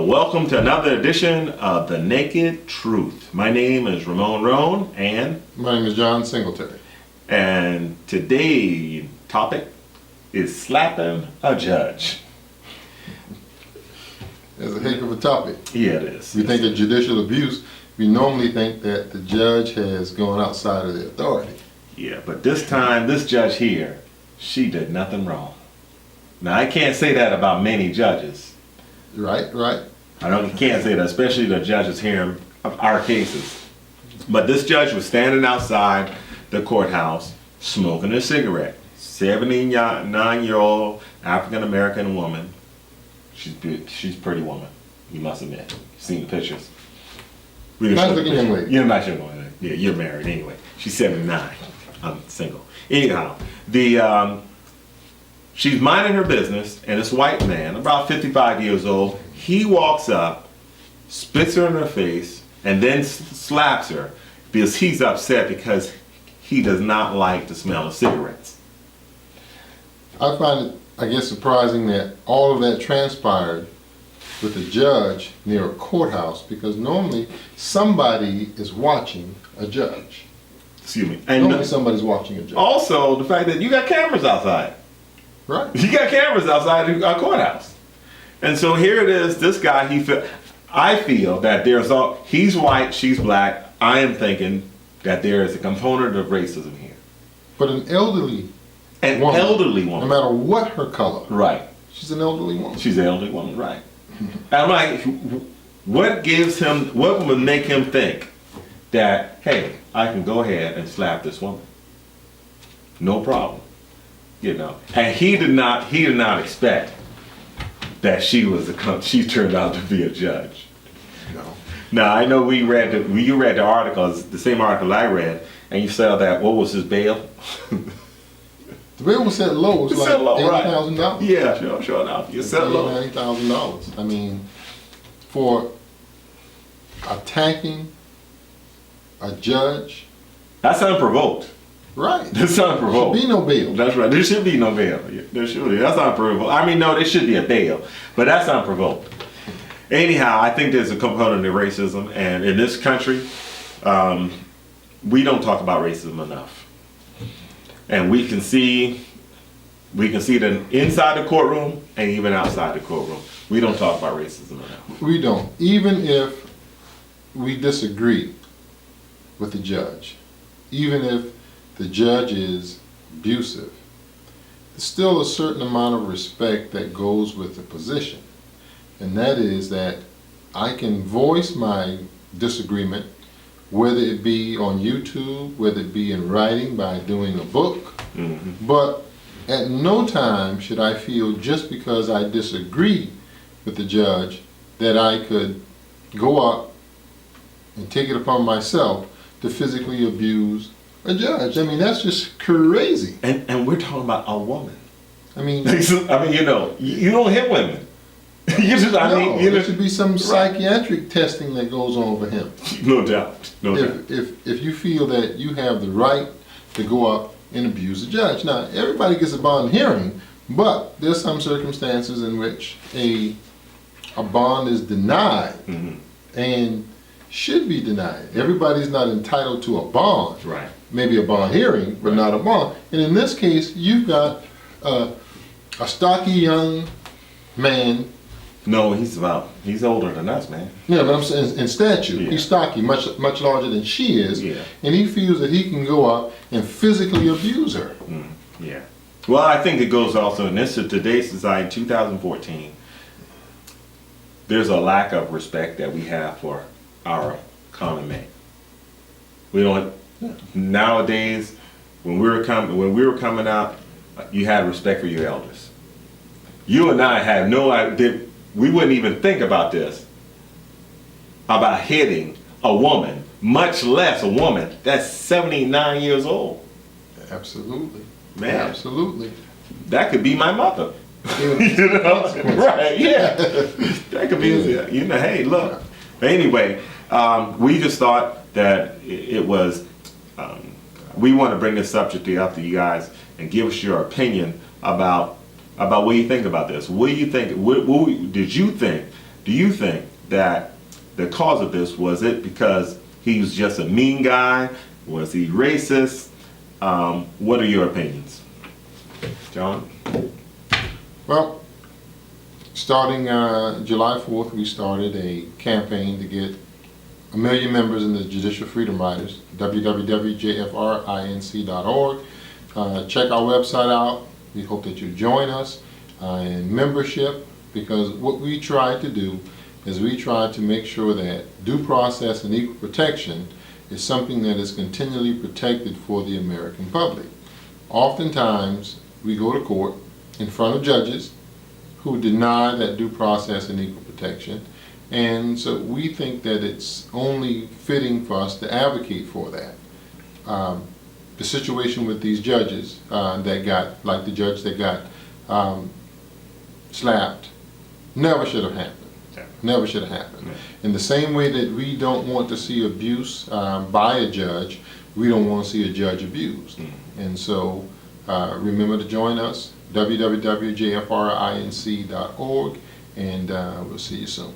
Welcome to another edition of The Naked Truth. My name is Ramon Roan, and my name is John Singletary. And today's topic is slapping a judge. It's a heck of a topic. Yeah, it is. We think of judicial abuse, we normally think that the judge has gone outside of the authority. Yeah, but this time, this judge here, she did nothing wrong. Now, I can't say that about many judges. Right. You can't say that, especially the judges hearing our cases. But this judge was standing outside the courthouse smoking a cigarette. 79-year-old African-American woman. She's a pretty woman, you must admit. You've seen the pictures. Nice looking young lady. You're nice young lady. Yeah, you're married anyway. She's 79. I'm single. Anyhow, she's minding her business, and this white man, about 55 years old, he walks up, spits her in her face, and then slaps her because he's upset because he does not like the smell of cigarettes. I find it, I guess, surprising that all of that transpired with a judge near a courthouse, because normally somebody is watching a judge. Excuse me. And normally somebody's watching a judge. Also, the fact that you got cameras outside. Right. You got cameras outside a courthouse. And so here it is, this guy, I feel that he's white, she's black. I am thinking that there is a component of racism here. But an elderly woman, no matter what her color. Right. She's an elderly woman. She's an elderly woman, right. And I'm like, what would make him think that, hey, I can go ahead and slap this woman? No problem. You know, and he did not expect that she turned out to be a judge. No. Now I know you read the articles, the same article I read, and you saw that what was his bail? The bail was set low. It was like $80,000. Right. Yeah, sure enough. You set low. $90,000. I mean, for attacking a judge. That's unprovoked. Right. That's unprovoked. There should be no bail. That's right. There should be no bail. There should be. That's unprovoked. I mean, no, there should be a bail, but that's unprovoked. Anyhow, I think there's a component of racism, and in this country, we don't talk about racism enough. And we can see that inside the courtroom and even outside the courtroom, we don't talk about racism enough. We don't. Even if we disagree with the judge, even if the judge is abusive, there's still a certain amount of respect that goes with the position. And that is that I can voice my disagreement, whether it be on YouTube, whether it be in writing by doing a book, but at no time should I feel, just because I disagree with the judge, that I could go up and take it upon myself to physically abuse a judge. I mean, that's just crazy. And we're talking about a woman. I mean, you don't hit women. There should be some psychiatric testing that goes on for him. No doubt. If you feel that you have the right to go up and abuse a judge. Now, everybody gets a bond hearing, but there's some circumstances in which a bond is denied and should be denied. Everybody's not entitled to a bond. Right. Maybe a bond hearing, but not a bond. And in this case, you've got a stocky young man. No, he's older than us, man. Yeah, but I'm saying in stature, he's stocky, much larger than she is, and he feels that he can go up and physically abuse her. Yeah. Well, I think it goes also in today's society, 2014. There's a lack of respect that we have for our common man. We don't. Nowadays, when we were coming out, you had respect for your elders. You and I had no idea. We wouldn't even think about this, about hitting a woman, much less a woman that's 79 years old. Absolutely. Man. Absolutely. That could be my mother. You know? Right, yeah. That could be, hey, look. Anyway, we just thought that it was, we want to bring this subject up to you guys and give us your opinion about what you think about this. What do you think? Did you think Do you think that the cause of this, was it because he was just a mean guy? Was he racist? What are your opinions? John? Well, starting July 4th, we started a campaign to get 1 million members in the Judicial Freedom Riders, www.jfrinc.org. Check our website out. We hope that you join us in membership, because what we try to do is we try to make sure that due process and equal protection is something that is continually protected for the American public. Oftentimes, we go to court in front of judges who deny that due process and equal protection, and so we think that it's only fitting for us to advocate for that. The situation with these judges that got, like the judge that got slapped, never should have happened. Never should have happened. In the same way that we don't want to see abuse by a judge, we don't want to see a judge abused. And so remember to join us, www.jfrinc.org, and we'll see you soon.